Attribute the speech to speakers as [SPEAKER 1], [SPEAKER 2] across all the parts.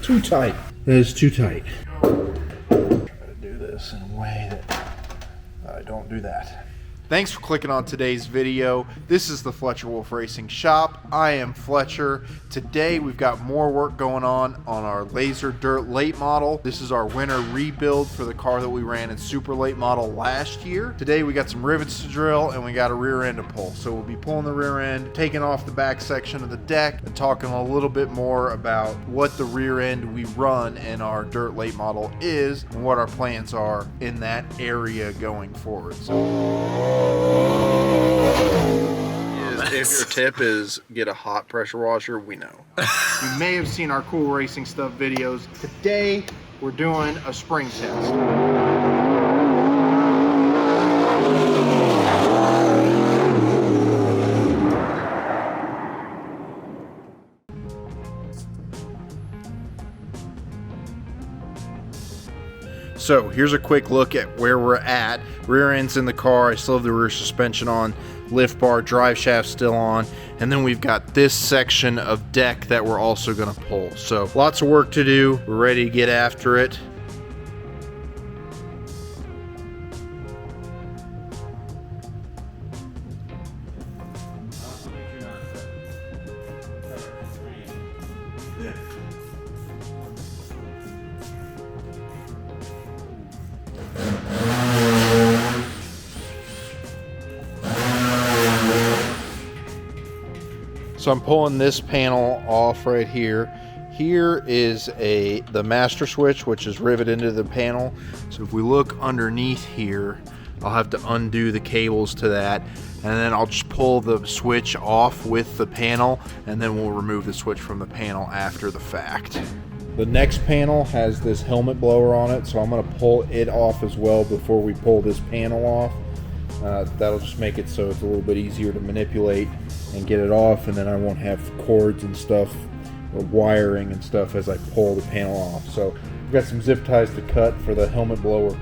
[SPEAKER 1] too tight. That is too tight. I'm going to do this in a way that I don't do that. Thanks for clicking on today's video. This is the Fletcher Wolf Racing Shop. I am Fletcher. Today we've got more work going on our Lazer Dirt late model. This is our winter rebuild for the car that we ran in super late model last year. Today we got some rivets to drill and we got a rear end to pull. So we'll be pulling the rear end, taking off the back section of the deck, and talking a little bit more about what the rear end we run in our dirt late model is and what our plans are in that area going forward. So if your tip is get a hot pressure washer, we know. You may have seen our cool racing stuff videos. Today we're doing a spring test. So here's a quick look at where we're at. Rear end's in the car. I still have the rear suspension on, lift bar, drive shaft still on, and then we've got this section of deck that we're also going to pull. So lots of work to do. We're ready to get after it. So I'm pulling this panel off right here. Here is the master switch, which is riveted into the panel. So if we look underneath here, I'll have to undo the cables to that, and then I'll just pull the switch off with the panel, and then we'll remove the switch from the panel after the fact. The next panel has this helmet blower on it, so I'm going to pull it off as well before we pull this panel off. That'll just make it so it's a little bit easier to manipulate and get it off, and then I won't have cords and stuff or wiring and stuff as I pull the panel off. So we've got some zip ties to cut for the helmet blower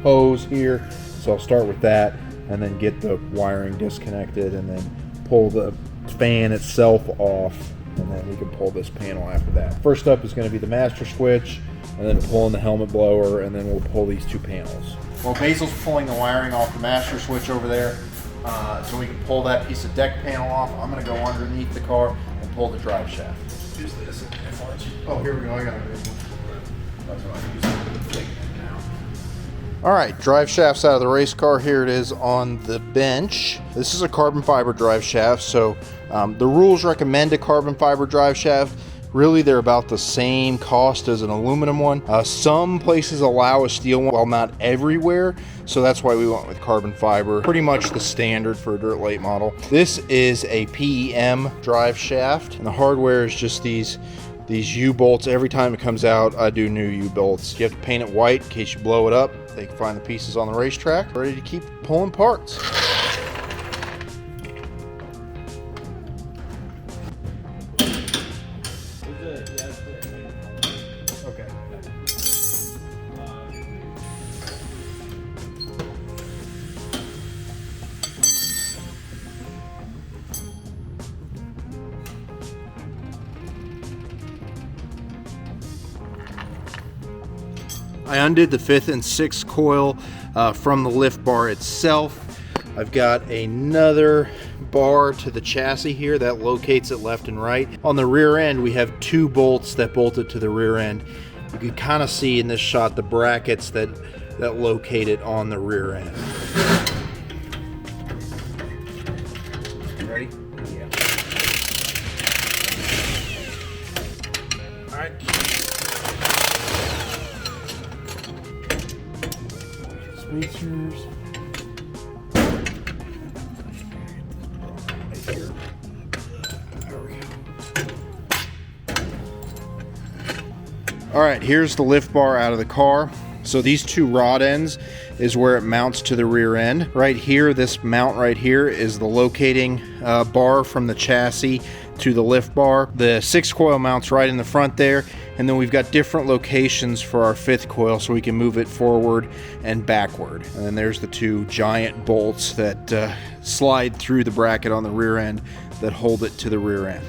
[SPEAKER 1] hose here, so I'll start with that and then get the wiring disconnected and then pull the fan itself off, and then we can pull this panel after that. First up is going to be the master switch, and then pulling the helmet blower, and then we'll pull these two panels. Well, Basil's pulling the wiring off the master switch over there, so we can pull that piece of deck panel off. I'm going to go underneath the car and pull the drive shaft. Use this. Oh, here we go. I got a big one. That's what I use. All right, drive shaft's out of the race car. Here it is on the bench. This is a carbon fiber drive shaft, so the rules recommend a carbon fiber drive shaft. Really, they're about the same cost as an aluminum one. Some places allow a steel one, while not everywhere, so that's why we went with carbon fiber. Pretty much the standard for a dirt late model. This is a PEM drive shaft, and the hardware is just these U-bolts. Every time it comes out, I do new U-bolts. You have to paint it white in case you blow it up. They can find the pieces on the racetrack. Ready to keep pulling parts. I undid the 5th and 6th coil from the lift bar itself. I've got another bar to the chassis here that locates it left and right. On the rear end, we have 2 bolts that bolt it to the rear end. You can kind of see in this shot the brackets that locate it on the rear end. Ready? Yeah. All right. Spacers. All right, here's the lift bar out of the car. So these 2 rod ends is where it mounts to the rear end. Right here, this mount right here is the locating bar from the chassis to the lift bar. The 6 coil mounts right in the front there, and then we've got different locations for our 5th coil so we can move it forward and backward. And then there's the 2 giant bolts that slide through the bracket on the rear end that hold it to the rear end.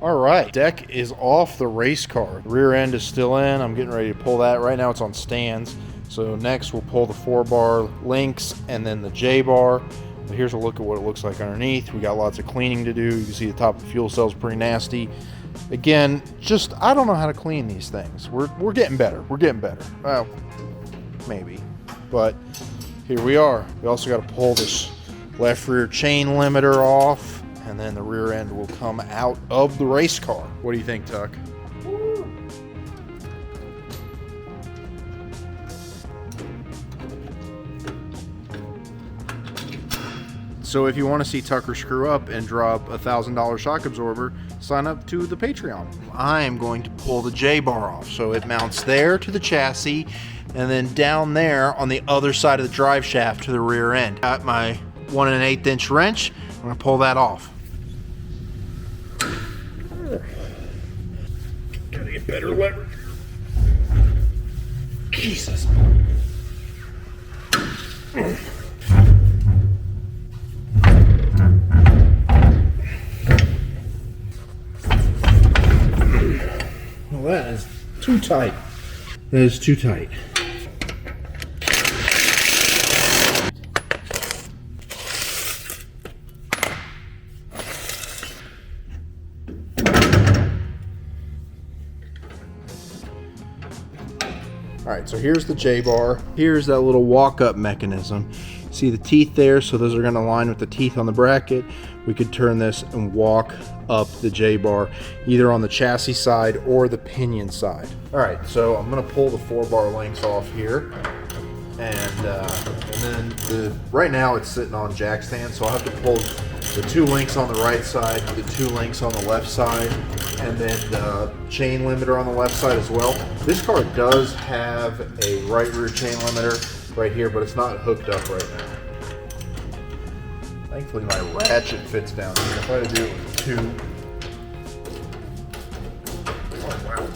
[SPEAKER 1] All right, deck is off the race car. The rear end is still in. I'm getting ready to pull that. Right now it's on stands. So next we'll pull the 4-bar links and then the J-bar. But here's a look at what it looks like underneath. We got lots of cleaning to do. You can see the top of the fuel cell is pretty nasty. Again, just I don't know how to clean these things. We're getting better. We're getting better. Well, maybe. But here we are. We also got to pull this left rear chain limiter off. And then the rear end will come out of the race car. What do you think, Tuck? So if you want to see Tucker screw up and drop a $1,000 shock absorber, sign up to the Patreon. I am going to pull the J-bar off. So it mounts there to the chassis and then down there on the other side of the drive shaft to the rear end. Got my 1 1/8 inch wrench. I'm going to pull that off. Gotta get better leverage. Jesus. Well, that is too tight. That is too tight. All right, so here's the J-bar. Here's that little walk-up mechanism. See the teeth there? So those are going to align with the teeth on the bracket. We could turn this and walk up the J-bar, either on the chassis side or the pinion side. All right, so I'm going to pull the 4-bar links off here. And then right now it's sitting on jack stand, so I'll have to pull the 2 links on the right side, the 2 links on the left side, and then the chain limiter on the left side as well. This car does have a right rear chain limiter right here, but it's not hooked up right now. Thankfully my ratchet fits down here. If I had to do it with 2. Oh wow.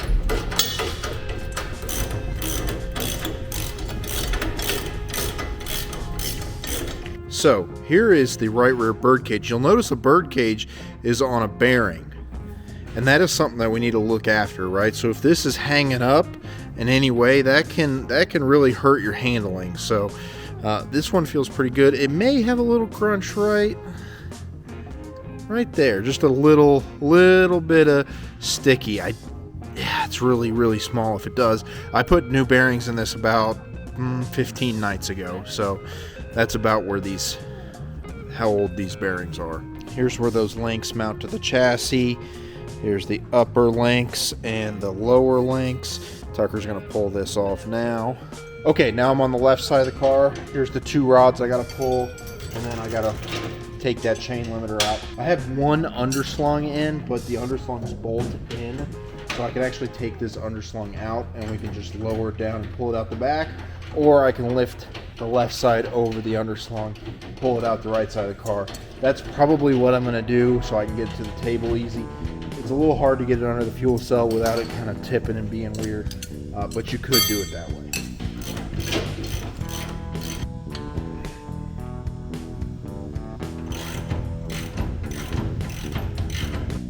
[SPEAKER 1] So here is the right rear bird cage. You'll notice the bird cage is on a bearing, and that is something that we need to look after, right? So if this is hanging up in any way, that can really hurt your handling. So this one feels pretty good. It may have a little crunch right there, just a little bit of sticky. Yeah, it's really small if it does. I put new bearings in this about 15 nights ago, so that's about where how old these bearings are. Here's where those links mount to the chassis. Here's the upper links and the lower links. Tucker's gonna pull this off now. Okay, now I'm on the left side of the car. Here's the 2 rods I gotta pull, and then I gotta take that chain limiter out. I have one underslung in, but the underslung is bolted in, so I can actually take this underslung out and we can just lower it down and pull it out the back, or I can lift the left side over the underslung, pull it out the right side of the car. That's probably what I'm gonna do so I can get to the table easy. It's a little hard to get it under the fuel cell without it kind of tipping and being weird, but you could do it that way.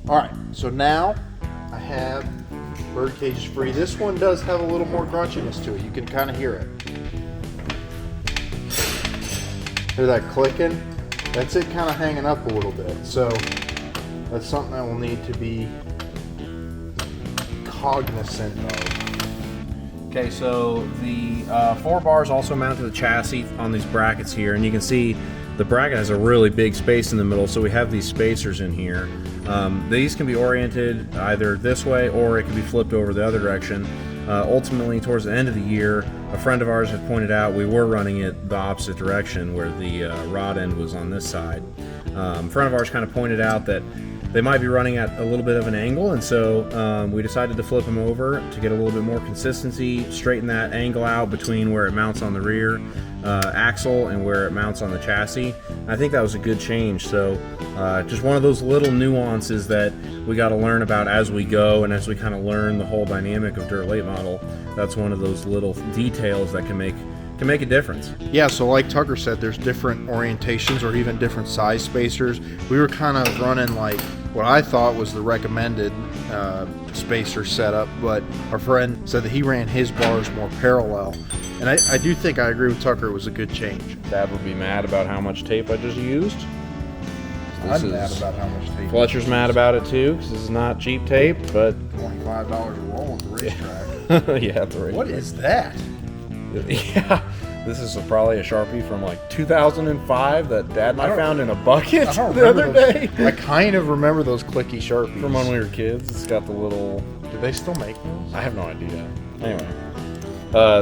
[SPEAKER 1] All right, so now I have bird cage free. This one does have a little more grunchiness to it. You can kind of hear it. Hear that clicking? That's it kind of hanging up a little bit. So that's something I will need to be cognizant of.
[SPEAKER 2] Okay, so the 4 bars also mount to the chassis on these brackets here, and you can see the bracket has a really big space in the middle, so we have these spacers in here. These can be oriented either this way or it can be flipped over the other direction. Ultimately, towards the end of the year, a friend of ours had pointed out we were running it the opposite direction, where the rod end was on this side. A friend of ours kind of pointed out that they might be running at a little bit of an angle, and so we decided to flip them over to get a little bit more consistency, straighten that angle out between where it mounts on the rear axle and where it mounts on the chassis. I think that was a good change. So just one of those little nuances that we got to learn about as we go, and as we kind of learn the whole dynamic of dirt late model. That's one of those little details that can make a difference.
[SPEAKER 1] Yeah, so like Tucker said, there's different orientations or even different size spacers. We were kind of running like what I thought was the recommended spacer setup, but our friend said that he ran his bars more parallel. And I do think I agree with Tucker, it was a good change.
[SPEAKER 2] Dad would be mad about how much tape I just used.
[SPEAKER 1] I'm mad about how much tape.
[SPEAKER 2] Fletcher's mad about it too, because this is not cheap tape, but
[SPEAKER 1] $25 a roll at the racetrack.
[SPEAKER 2] yeah, at the racetrack.
[SPEAKER 1] What is that?
[SPEAKER 2] Yeah, this is probably a Sharpie from like 2005 that Dad and I found in a bucket the other day.
[SPEAKER 1] I kind of remember those clicky Sharpies.
[SPEAKER 2] From when we were kids. It's got the little...
[SPEAKER 1] Do they still make those?
[SPEAKER 2] I have no idea. Anyway.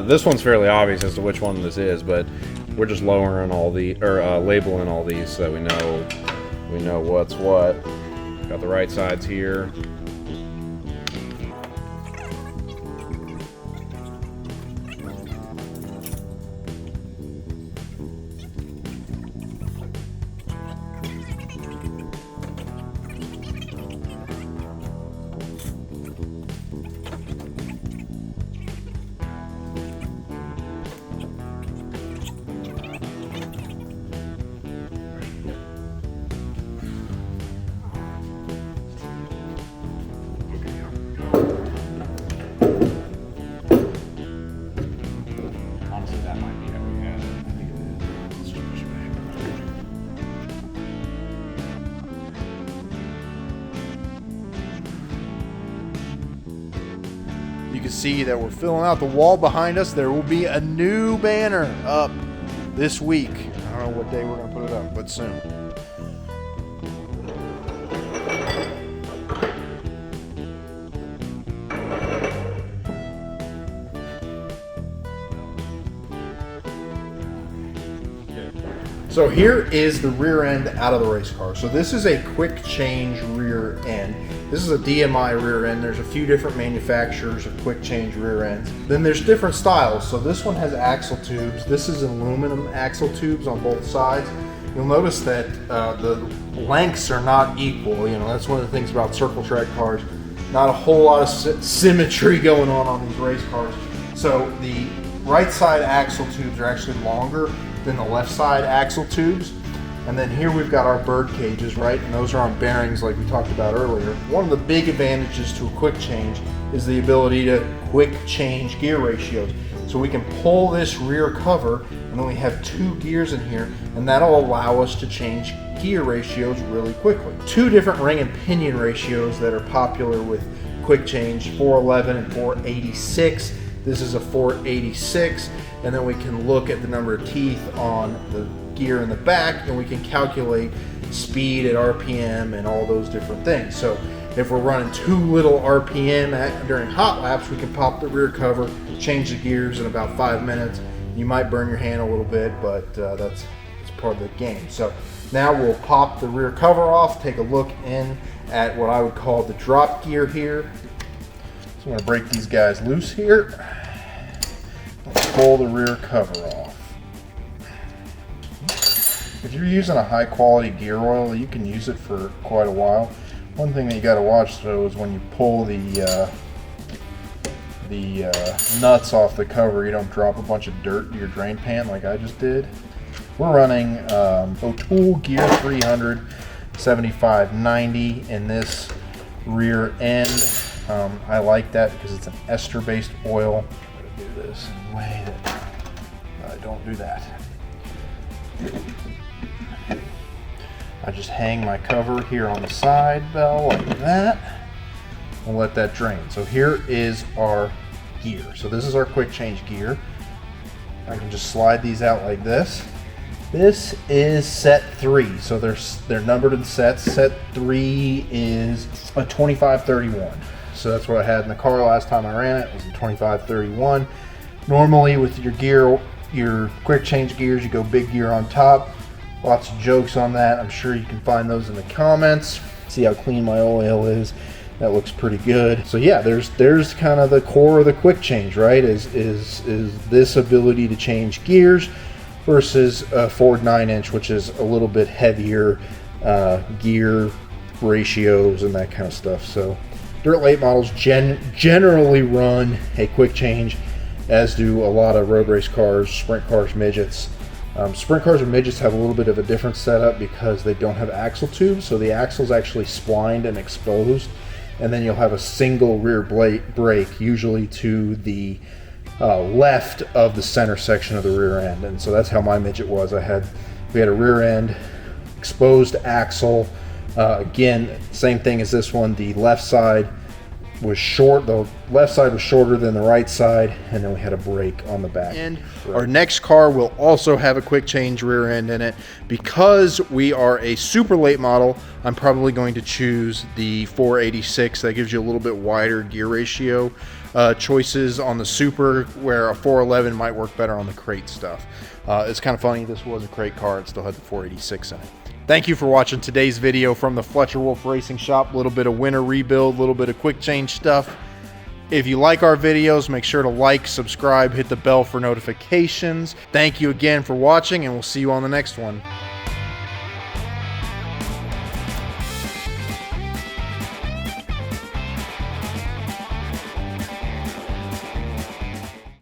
[SPEAKER 2] This one's fairly obvious as to which one this is, but we're just lowering all the... or labeling all these so that we know what's what. Got the right sides here.
[SPEAKER 1] You can see that we're filling out the wall behind us. There will be a new banner up this week. I don't know what day we're going to put it up, but soon. So here is the rear end out of the race car. So this is a quick change rear end. This is a DMI rear end. There's a few different manufacturers of quick change rear ends. Then there's different styles. So this one has axle tubes. This is aluminum axle tubes on both sides. You'll notice that the lengths are not equal. You know, that's one of the things about circle track cars. Not a whole lot of symmetry going on these race cars. So the right side axle tubes are actually longer than the left side axle tubes. And then here we've got our bird cages, right? And those are on bearings like we talked about earlier. One of the big advantages to a quick change is the ability to quick change gear ratios. So we can pull this rear cover and then we have 2 gears in here, and that'll allow us to change gear ratios really quickly. 2 different ring and pinion ratios that are popular with quick change, 411 and 486. This is a 486. And then we can look at the number of teeth on the gear in the back, and we can calculate speed at RPM and all those different things. So if we're running too little RPM during hot laps, we can pop the rear cover, change the gears in about 5 minutes. You might burn your hand a little bit, but that's part of the game. So now we'll pop the rear cover off, take a look in at what I would call the drop gear here. So I'm gonna break these guys loose here. Pull the rear cover off. If you're using a high quality gear oil, you can use it for quite a while. One thing that you got to watch though is when you pull the nuts off the cover, you don't drop a bunch of dirt in your drain pan like I just did. We're running O'Toole Gear 300 7590 in this rear end. I like that because it's an ester based oil. Do this in a way that I don't do that. I just hang my cover here on the side bell like that and let that drain. So here is our gear. So this is our quick change gear. I can just slide these out like this. This is set 3, so they're numbered in sets. Set 3 is a 2531. So that's what I had in the car last time I ran it, was a 2531. Normally with your gear, your quick change gears, you go big gear on top. Lots of jokes on that. I'm sure you can find those in the comments. See how clean my oil is. That looks pretty good. So yeah, there's kind of the core of the quick change, right? Is this ability to change gears versus a Ford 9-inch, which is a little bit heavier gear ratios and that kind of stuff. So dirt late models generally run a quick change, as do a lot of road race cars, sprint cars, midgets. Sprint cars or midgets have a little bit of a different setup because they don't have axle tubes, so the axle's actually splined and exposed, and then you'll have a single rear brake, usually to the left of the center section of the rear end. And so that's how my midget was. We had a rear end, exposed axle. Again, same thing as this one. The left side was short. The left side was shorter than the right side, and then we had a brake on the back. And our next car will also have a quick change rear end in it. Because we are a super late model, I'm probably going to choose the 486. That gives you a little bit wider gear ratio choices on the super, where a 411 might work better on the crate stuff. It's kind of funny, this was a crate car, it still had the 486 in it. Thank you for watching today's video from the Fletcher Wolf Racing Shop. A little bit of winter rebuild, a little bit of quick change stuff. If you like our videos, make sure to like, subscribe, hit the bell for notifications. Thank you again for watching, and we'll see you on the next one.